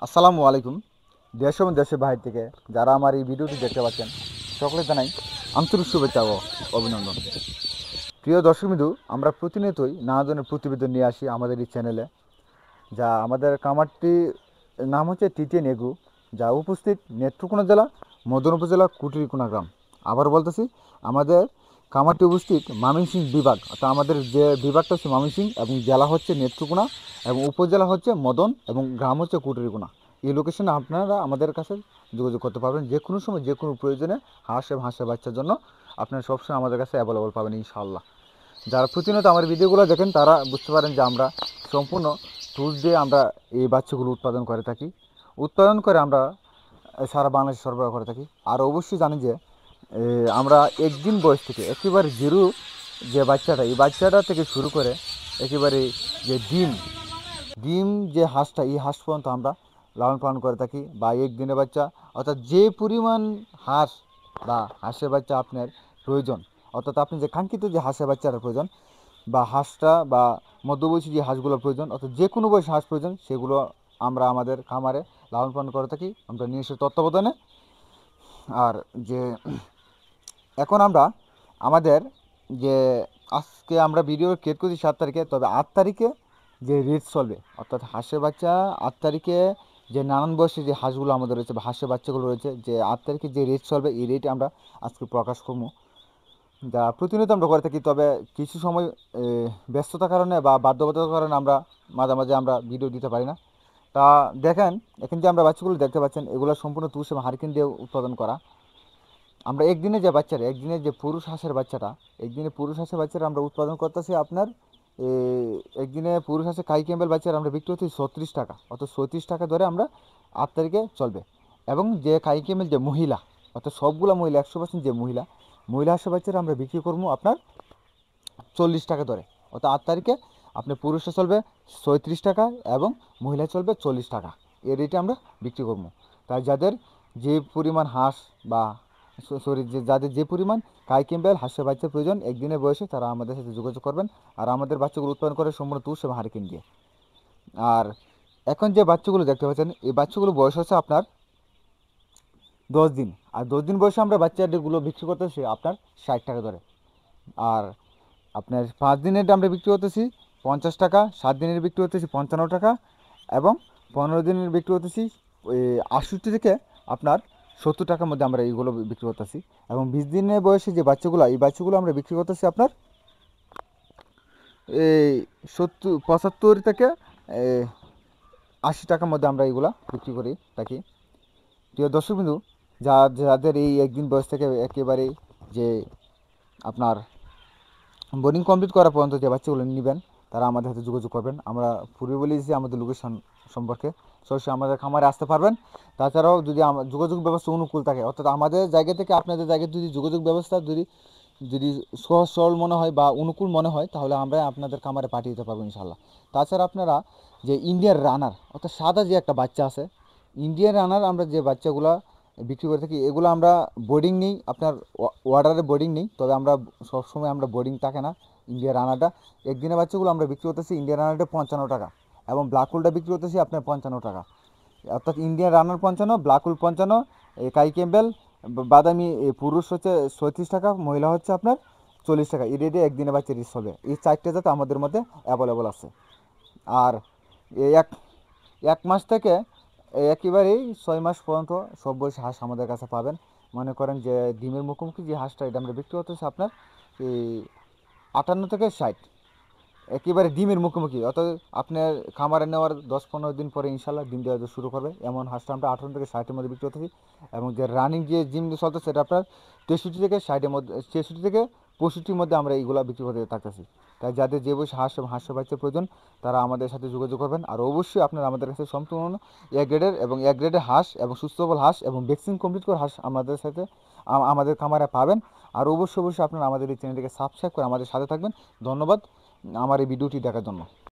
আসসালামু আলাইকুম। দেশ এবং দেশের বাইরে থেকে যারা আমার এই ভিডিওটি দেখতে পাচ্ছেন সকলে জানাই আন্তরিক শুভেচ্ছা ও অভিনন্দন। প্রিয় দর্শকবিন্দু, আমরা প্রতিনিয়তই নানা ধরনের প্রতিবেদন নিয়ে আসি আমাদের এই চ্যানেলে। যা আমাদের খামারটির নাম হচ্ছে টিটিএন এগ্রো, যা উপস্থিত নেত্রকোনা জেলা, মদন উপজেলা, কুটিরকোনা গ্রাম। আবার বলতেছি, আমাদের খামারটি উপস্থিত ময়মনসিংহ বিভাগ, অর্থাৎ আমাদের যে বিভাগটা হচ্ছে ময়মনসিংহ এবং জেলা হচ্ছে নেত্রকোনা এবং উপজেলা হচ্ছে মদন এবং গ্রাম হচ্ছে কুটিরকোনা। এই লোকেশনে আপনারা আমাদের কাছে যোগাযোগ করতে পারবেন যে কোনো সময় যে কোনো প্রয়োজনে। হাঁস এবং হাঁসের বাচ্চার জন্য আপনারা সবসময় আমাদের কাছে অ্যাভেলেবল পাবেন ইনশাআল্লাহ। যারা প্রতিনিয়ত আমার ভিডিওগুলো দেখেন তারা বুঝতে পারেন যে আমরা সম্পূর্ণ টুলস দিয়ে আমরা এই বাচ্চাগুলো উৎপাদন করে থাকি। উৎপাদন করে আমরা সারা বাংলাদেশে সরবরাহ করে থাকি। আর অবশ্যই জানি যে আমরা একদিন বয়স থেকে একেবারে জিরো যে বাচ্চাটা, এই বাচ্চাটা থেকে শুরু করে একেবারে যে ডিম ডিম যে হাঁসটা, এই হাঁস পর্যন্ত আমরা লালন পালন করে থাকি। বা একদিনের বাচ্চা, অর্থাৎ যে পরিমাণ হাঁস বা হাঁসের বাচ্চা আপনার প্রয়োজন, অর্থাৎ আপনি যে কাঙ্ক্ষিত যে হাঁসের বাচ্চাটা প্রয়োজন বা হাঁসটা বা মধ্যবয়সী যে হাঁসগুলোর প্রয়োজন, অর্থাৎ যে কোনো বয়সী হাঁস প্রয়োজন, সেগুলো আমরা আমাদের খামারে লালন পালন করে থাকি আমরা নিজস্ব তত্ত্বাবধানে। আর যে এখন আমরা আমাদের যে আজকে আমরা ভিডিও ক্রিয়েট করছি 7 তারিখে, তবে 8 তারিখে যে রেট চলবে, অর্থাৎ হাঁসের বাচ্চা 8 তারিখে যে নানান বয়সী যে হাঁসগুলো আমাদের রয়েছে বা হাঁসের বাচ্চাগুলো রয়েছে, যে 8 তারিখে যে রেট চলবে, এই রেট আমরা আজকে প্রকাশ করবো। যা প্রতিনিয়ত আমরা করে থাকি, তবে কিছু সময় ব্যস্ততার কারণে বা বাধ্যবাধকতার কারণে আমরা মাঝে মাঝে আমরা ভিডিও দিতে পারি না। তা দেখেন, এখন যে আমরা বাচ্চাগুলো দেখতে পাচ্ছেন, এগুলো সম্পূর্ণ তুষ এবং হারিকেন দিয়ে উৎপাদন করা। আমরা একদিনে যে বাচ্চারা, একদিনে যে পুরুষ হাঁসের বাচ্চাটা, একদিনে পুরুষ হাঁসের বাচ্চারা আমরা উৎপাদন করতেছি আপনার একদিনে পুরুষ হাঁসের কাই ক্যাম্বেল বাচ্চারা আমরা বিক্রি করছি 36 টাকা, অর্থাৎ 36 টাকা ধরে আমরা 8 তারিখে চলবে। এবং যে কাই ক্যাম্বেল যে মহিলা, অর্থাৎ সবগুলো মহিলা 100% যে মহিলা হাঁসের বাচ্চারা আমরা বিক্রি করবো আপনার 40 টাকা ধরে, অর্থাৎ 8 তারিখে আপনার পুরুষে চলবে 36 টাকা এবং মহিলা চলবে 40 টাকা। এই রেটে আমরা বিক্রি করবো। তাই যাদের যে পরিমাণ হাঁস বা সরি, যে যাদের যে পরিমাণ কাই ক্যাম্বেল হাঁসের বাচ্চার প্রয়োজন একদিনের বয়সে, তারা আমাদের সাথে যোগাযোগ করবেন। আর আমাদের বাচ্চাগুলো উৎপাদন করে সম্পূর্ণ তুষ এবং হারিকেন দিয়ে। আর এখন যে বাচ্চাগুলো দেখতে পাচ্ছেন, এই বাচ্চাগুলো বয়স হচ্ছে আপনার 10 দিন। আর 10 দিন বয়সে আমরা বাচ্চাগুলো বিক্রি করতেছি আপনার 60 টাকা ধরে। আর আপনার 5 দিনের আমরা বিক্রি করতেছি 50 টাকা, 7 দিনের বিক্রি করতেছি 55 টাকা এবং 15 দিনের বিক্রি করতেছি ওই 68 থেকে আপনার 70 টাকার মধ্যে আমরা এইগুলো বিক্রি করতেছি। এবং 20 দিনের বয়সে যে বাচ্চাগুলো, এই বাচ্চাগুলো আমরা বিক্রি করতেছি আপনার এই 75 থেকে 80 টাকার মধ্যে আমরা এইগুলা বিক্রি করি থাকি। প্রিয় দর্শকবিন্দু, যাদের এই একদিন বয়স থেকে একেবারে যে আপনার বোর্ডিং কমপ্লিট করা পর্যন্ত যে বাচ্চাগুলো নেবেন, তারা আমাদের সাথে যোগাযোগ করবেন। আমরা পূর্বে বলেছি আমাদের লোকেশন সম্পর্কে, সরাসরি আমাদের খামারে আসতে পারবেন। তাছাড়াও যদি যোগাযোগ ব্যবস্থা অনুকূল থাকে, অর্থাৎ আমাদের জায়গা থেকে আপনাদের জায়গায় যদি যোগাযোগ ব্যবস্থা যদি যদি সহজ সরল মনে হয় বা অনুকূল মনে হয়, তাহলে আমরা আপনাদের খামারে পাঠিয়ে দিতে পারবো ইনশাল্লাহ। তাছাড়া আপনারা যে ইন্ডিয়ান রানার, অর্থাৎ সাদা যে একটা বাচ্চা আছে, ইন্ডিয়ান রানার আমরা যে বাচ্চাগুলো বিক্রি করে থাকি, এগুলো আমরা বোর্ডিং নিই, আপনার অর্ডারে বোর্ডিং নিই। তবে আমরা সবসময় আমরা বোর্ডিং থাকে না। ইন্ডিয়ান রানারটা একদিনের বাচ্চাগুলো আমরা বিক্রি করতেছি ইন্ডিয়ান রানারটা 55 টাকা এবং ব্ল্যাক হোলটা বিক্রি করতেছি আপনার 55 টাকা। অর্থাৎ ইন্ডিয়ান রানার 55, ব্ল্যাক হোল 55, এই কাই ক্যাম্বেল বাদামি পুরুষ হচ্ছে 36 টাকা, মহিলা হচ্ছে আপনার 40 টাকা। এই রেটে একদিনে বাচ্চা রিস হবে। এই 4টে জাত আমাদের মধ্যে অ্যাভেলেবল আছে। আর এই এক মাস থেকে একেবারেই 6 মাস পর্যন্ত সব বয়সী হাঁস আমাদের কাছে পাবেন। মনে করেন যে ডিমের মুখোমুখি যে হাঁসটা, এটা আমরা বিক্রি করতেছি আপনার এই 58 থেকে 60, একেবারে ডিমের মুখোমুখি। অর্থাৎ আপনার খামারে নেওয়ার 10-15 দিন পরে ইনশাল্লাহ ডিম দেওয়া শুরু করবে, এমন হাঁসটা আমরা 58 থেকে 60-এর মধ্যে বিক্রি করতেছি। এবং যে রানিং যে জিম চলতে, সেটা আপনার 63 থেকে 60-এর মধ্যে, 63 থেকে 65-র মধ্যে আমরা এইগুলো বিক্রি করতে থাকতেছি। তাই যাদের যে বয়সে হাঁস এবং হাঁসের বাচ্চার প্রয়োজন, তারা আমাদের সাথে যোগাযোগ করবেন। আর অবশ্যই আপনারা আমাদের কাছে সম্পূর্ণ এ গ্রেডের এবং এ গ্রেডের হাঁস এবং সুস্থ সবল হাঁস এবং ভ্যাকসিন কমপ্লিট করে হাঁস আমাদের সাথে আমাদের খামারে পাবেন। আর অবশ্যই আপনারা আমাদের এই চ্যানেলটিকে সাবস্ক্রাইব করে আমাদের সাথে থাকবেন। ধন্যবাদ আমার এই ভিডিওটি দেখার জন্য।